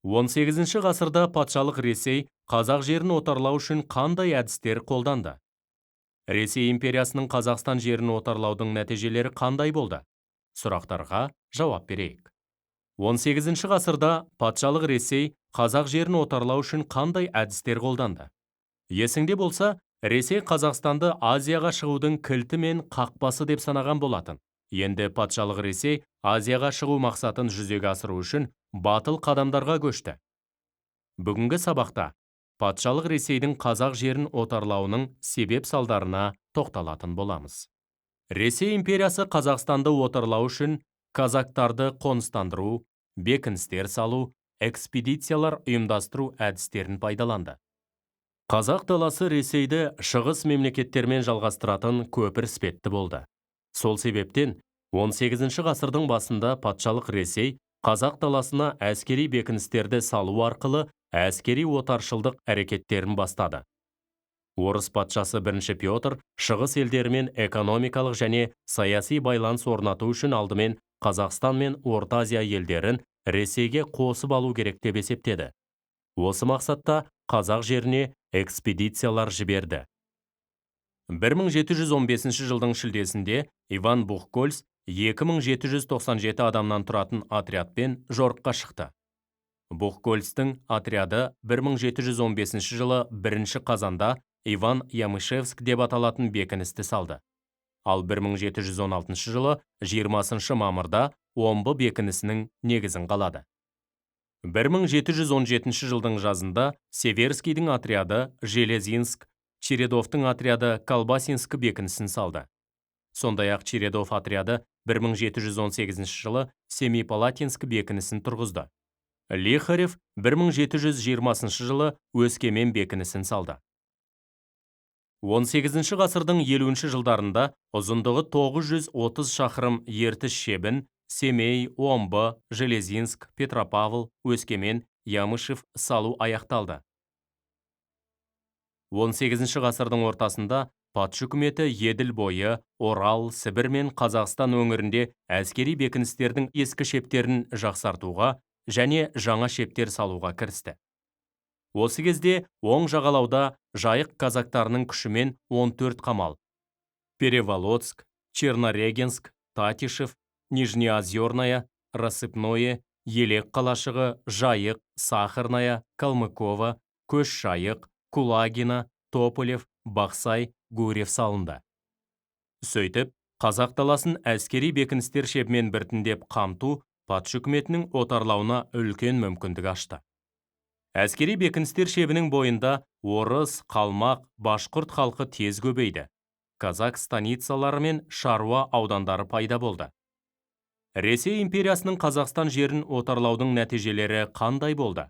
18 ғасырда патшалық Ресей қазақ жерін отарлау үшін қандай әдістер қолданды? Ресей империясының Қазақстан жерін отарлаудың нәтижелері қандай болды? Сұрақтарға жауап берейік. 18 ғасырда патшалық Ресей қазақ жерін отарлау үшін қандай әдістер қолданды? Есіңде болса, Ресей Қазақстанды Азияға шығудың кілті мен қақпасы деп санаған болатын. Енді патшалық Ресей Азияға шығу мақсатын жүзеге асыру үшін батыл қадамдарға көшті. Бүгінгі сабақта патшалық Ресейдің қазақ жерін отарлауының себеп салдарына тоқталатын боламыз. Ресей империясы Қазақстанды отарлау үшін казактарды қоныстандыру, бекіністер салу, экспедициялар ұйымдастыру әдістерін пайдаланды. Қазақ даласы Ресейді шығыс мемлекеттермен жалғастыратын көпір іспетті болды. Сол себептен 18 ғасырдың басында патшалық Ресей қазақ даласына әскери бекіністерді салу арқылы әскери отаршылдық әрекеттерін бастады. Орыс патшасы 1 Петр шығыс елдерімен экономикалық және саяси байланыс орнату үшін алдымен Қазақстан мен Орта Азия елдерін Ресейге қосып алу керек деп есептеді. Осы мақсатта қазақ жеріне экспедициялар жіберді. 1715 жылдың шілдесінде Иван Бухгольц 2797 адамнан тұратын отрядпен жорыққа шықты. Бухгольцтің отряды 1715 жылы 1 қазанда Иван Ямышевск деп аталатын бекіністі салды. Ал 1716 жылы 20 мамырда Омбы бекінісінің негізін қалады. 1717 жылдың жазында Северскийдің отряды Железинск, Чередовтың отряды Колбасинск бекінісін салды. Сондай-ақ Чередов отряды 1718 жылы Семипалатинск бекінісін тұрғызды. Лихарев 1720 жылы Өскемен бекінісін салды. 18 ғасырдың 50 жылдарында ұзындығы 930 шақырым Ертіс шебін Семей, Омбы, Железинск, Петропавл, Өскемен, Ямышев салу аяқталды. 18 ғасырдың ортасында патша үкіметі Еділ бойы, Орал, Сібір мен Қазақстан өңірінде әскери бекіністердің ескі шептерін жақсартуға және жаңа шептер салуға кірісті. Осы кезде оң жағалауда жайық казактарының күшімен 14 қамал Переволодск, Чернорегенск, Татишев, Нижнеозерная, Рассыпное, Елек қалашығы, Жайық, Сахарная, Калмыкова, Көш Жайық, Кулагина, Тополев, Бақсай, Гурьев салынды. Сөйтіп, қазақ даласын әскери бекіністер шебімен біртіндеп қамту патша үкіметінің отарлауына үлкен мүмкіндік ашты. Әскери бекіністер шебінің бойында орыс, қалмақ, башқұрт халқы тез көбейді. Казак станицалары мен шаруа аудандары пайда болды. Ресей империясының Қазақстан жерін отарлаудың нәтижелері қандай болды?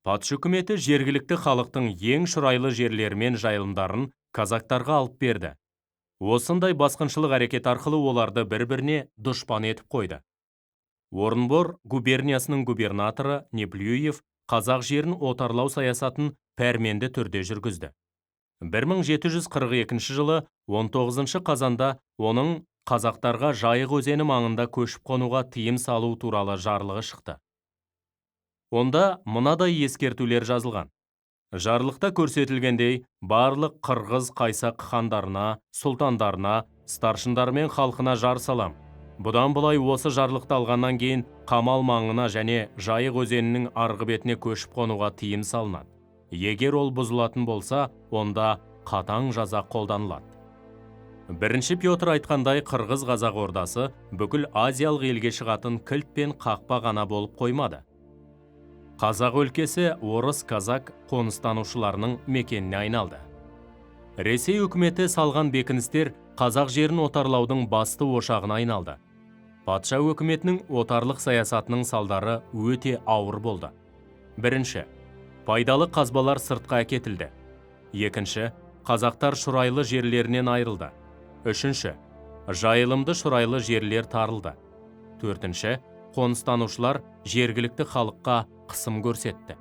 Патша үкіметі жергілікті халықтың ең шұрайлы жерлері мен жайылымдарын казактарға алып берді. Осындай басқыншылық әрекет арқылы оларды бір-біріне дұшпан етіп қойды. Орынбор губерниясының губернаторы Неплюев қазақ жерін отарлау саясатын пәрменді түрде жүргізді. 1742 жылы 19 қазанда оның қазақтарға Жайық өзені маңында көшіп қонуға тыйым салу туралы жарлығы шықты. Онда мынадай ескертулер жазылған. Жарлықта көрсетілгендей, барлық қырғыз қайсақ хандарына, сұлтандарына, старшындар мен халқына жар салам. Бұдан бұлай осы жарлықты алғаннан кейін Қамал маңына және Жайық өзенінің арғы бетіне көшіп қонуға тыйым салынады. Егер ол бұзылатын болса, онда қатаң жаза қолданылады. 1 Петр айтқандай қырғыз қазақ ордасы бүкіл азиялық елге шығатын кілт пен қақпа ғана болып қоймады. Қазақ өлкесі орыс казак қоныстанушыларының мекеніне айналды. Ресей үкіметі салған бекіністер қазақ жерін отарлаудың басты ошағына айналды. Патша өкіметінің отарлық саясатының салдары өте ауыр болды. 1. Пайдалы қазбалар сыртқа әкетілді. 2. Қазақтар шұрайлы жерлерінен айырылды. 3. Жайылымды шұрайлы жерлер тарылды. 4. Қоныстанушылар жергілікті халыққа қысым көрсетті.